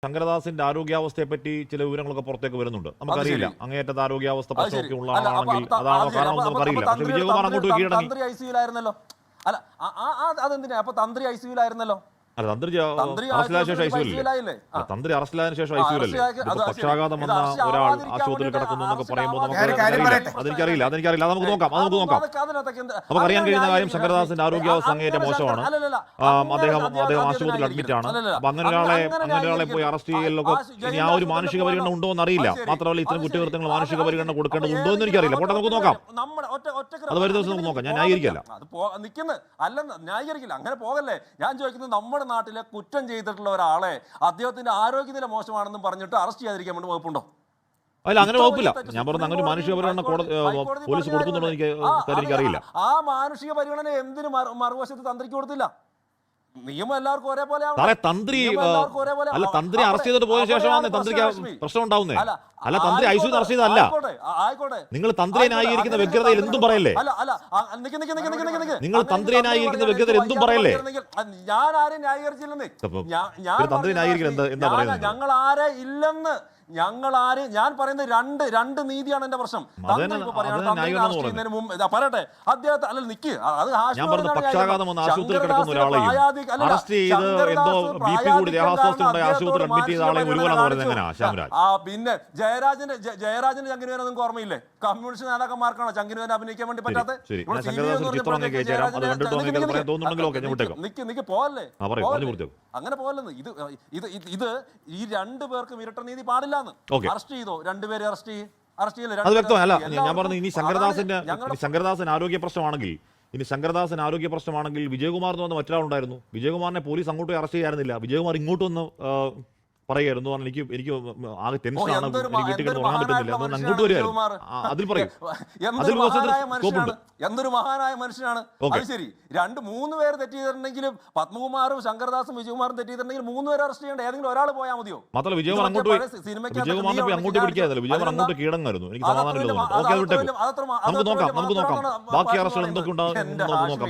ശങ്കരദാസിന്റെ ആരോഗ്യാവസ്ഥയെ പറ്റി ചില വിവരങ്ങളൊക്കെ പുറത്തേക്ക് വരുന്നുണ്ട്. നമുക്കറിയില്ല അങ്ങേയറ്റത്തെ ആരോഗ്യാവസ്ഥ പ്രശ്നമൊക്കെ ഉള്ള ആളാണെങ്കിൽ അതാണോ കാരണം നമുക്കറിയില്ല. പക്ഷെ വിജയകുമാർ അങ്ങോട്ട് കീഴടങ്ങി. തന്ത്രി ഐസിയുലായിരുന്നല്ലോ. അല്ല അതെന്തിനാ അപ്പൊ തന്ത്രി ഐസിയുലായിരുന്നല്ലോ. അല്ല, തന്ത്രി അറസ്റ്റിലായ ശേഷം ഐസിയുലല്ലേ? തന്ത്രി അറസ്റ്റിലായതിനു ശേഷം ഐസിയുലല്ലേ? പക്ഷാഘാതം വന്ന ഒരാൾ ആശുപത്രിയിൽ കിടക്കുന്നു എന്നൊക്കെ പറയുമ്പോൾ അതെനിക്കറിയില്ല. അത് നമുക്ക് നോക്കാം. നമുക്കറിയാൻ കഴിയുന്ന കാര്യം ശങ്കരദാസിന്റെ ആരോഗ്യാവസ്ഥ അങ്ങേറ്റം മോശമാണ്. അദ്ദേഹം ആശുപത്രിയിൽ അഡ്മിറ്റ് ആണ്. അപ്പൊ അങ്ങനെ ഒരാളെ പോയി അറസ്റ്റ് ചെയ്യലൊക്കെ ഇനി ആ ഒരു മാനുഷിക പരിഗണന ഉണ്ടോ എന്ന് അറിയില്ല. മാത്രമല്ല ഇത്തരം കുറ്റകൃത്യങ്ങൾ മാനുഷിക പരിഗണന കൊടുക്കേണ്ടതുണ്ടോ എന്ന് എനിക്കറിയില്ല. പോട്ടെ, നമുക്ക് നോക്കാം. അത് ഒരു ദിവസം നമുക്ക് നോക്കാം. ഞാൻ ന്യായീകരിക്കില്ല. അങ്ങനെ പോകല്ലേ. ഞാൻ ചോദിക്കുന്നത്, നമ്മുടെ നാട്ടിലെ കുറ്റം ചെയ്തിട്ടുള്ള ഒരാളെ അദ്ദേഹത്തിന്റെ ആരോഗ്യനില മോശമാണെന്നും പറഞ്ഞിട്ട് അറസ്റ്റ് ചെയ്യാതിരിക്കാൻ വേണ്ടി വകുപ്പുണ്ടോ? അല്ല, അങ്ങനെ വകുപ്പില്ല. ഞാൻ പറഞ്ഞ അങ്ങനെ മാനുഷിക പരിഗണന പോലീസ് കൊടുക്കുന്നുണ്ടോ എനിക്കറിയില്ല. ആ മാനുഷിക പരിഗണന എന്തിനു മറുവശത്ത് തന്ത്രിക്ക് കൊടുത്തില്ല? നിയമം എല്ലാവർക്കും ഒരേപോലെ തന്ത്രി അറസ്റ്റ് ചെയ്തിട്ട് പോയ ശേഷമാണ് തന്ത്രിക്ക് പ്രശ്നം ഉണ്ടാവുന്നത്. അല്ല, തന്ത്രി ഐസിയു അറസ്റ്റ് ചെയ്തതല്ല. നിങ്ങൾ തന്ത്രിയെ ന്യായീകരിക്കുന്ന വ്യഗ്രതയിൽ എന്തും പറയല്ലേ? നിങ്ങൾ തന്ത്രിയെ ന്യായീകരിക്കുന്ന വ്യഗ്രതയിൽ എന്തും പറയല്ലേ? ഞാൻ ആരെയും ന്യായീകരിച്ചില്ലെന്നേ. തന്ത്രി ന്യായീകരിക്കുന്നത് എന്താ പറയുന്നത്? ഞങ്ങൾ ആരെ ഇല്ലെന്ന് ഞാൻ പറയുന്നത് രണ്ട് നീതിയാണ് എന്റെ പ്രശ്നം. പറയട്ടെ, അദ്ദേഹത്തെ അല്ല നിക്ക്. ഞാൻ പറഞ്ഞ പക്ഷാഘാതം വന്ന ആശുപത്രിയിൽ കിടക്കുന്ന ഒരാളെയും അറസ്റ്റ് ചെയ്ത് എന്തോ ബിപി കൂടി ദേഹാസ്വാസ്ഥ്യം ഉണ്ടായി ആശുപത്രിയിൽ അഡ്മിറ്റ് ചെയ്ത ആളെയും ഒരുപോലെ പറയുന്നത് എങ്ങനെയാ ശ്യാംരാജ്? പിന്നെ ജയരാജന് ചങ്കിനുവേനെ നിങ്ങൾക്ക് ഓർമ്മയില്ലേ? കമ്മ്യൂണിസ്റ്റ് നേതാക്കന്മാർക്കാണോ ചങ്കിനുവേനെ അഭിനയിക്കാൻ വേണ്ടി പറ്റാത്ത? നിക്ക് പോവല്ലേ, അങ്ങനെ പോവല്ലെന്ന്. ഇത് ഈ രണ്ടു പേർക്കും ഇരട്ട നീതി പാടില്ല. അറസ്റ്റ് ചെയ്തോ? രണ്ടുപേരെ അറസ്റ്റ് ചെയ്യില്ല. അത് വ്യക്തമല്ല. ഞാൻ പറഞ്ഞു, ഇനി ശങ്കരദാസൻ ആരോഗ്യ പ്രശ്നമാണെങ്കിൽ വിജയകുമാർ എന്ന് പറഞ്ഞ മറ്റൊരാളുണ്ടായിരുന്നു. വിജയകുമാറിനെ പോലീസ് അങ്ങോട്ട് അറസ്റ്റ് ചെയ്യാറുന്നില്ല. വിജയകുമാർ ഇങ്ങോട്ട് വന്ന് പറയായിരുന്നു. എനിക്ക് ആകെ ടെൻഷനാണ്, എനിക്ക് വീട്ടിൽ ഉറങ്ങാൻ പറ്റുന്നില്ല, അങ്ങോട്ട് വരുമായിരുന്നു. അതിൽ പറയും. എന്തൊരു മഹാനായ മനുഷ്യനാണ്. അത് ശരി, 2-3 പേര് തെറ്റ് ചെയ്തിട്ടുണ്ടെങ്കിലും പത്മകുമാറും ശങ്കരദാസും വിജയകുമാറും തെറ്റ് ചെയ്തിട്ടുണ്ടെങ്കിൽ 3 പേര് അറസ്റ്റ് ചെയ്യേണ്ട, ഏതെങ്കിലും ഒരാൾ പോയാൽ മതിയോ? മാത്രമല്ല വിജയകുമാർ അങ്ങോട്ട് പിടിക്കാറില്ല. വിജയകുമാർ അങ്ങോട്ട് കീഴടങ്ങായിരുന്നു. എനിക്ക് സമാധാനം. നമുക്ക് നോക്കാം. ബാക്കി അറസ്റ്റുകൾ എന്തൊക്കെ ഉണ്ടാകും നമുക്ക് നോക്കാം.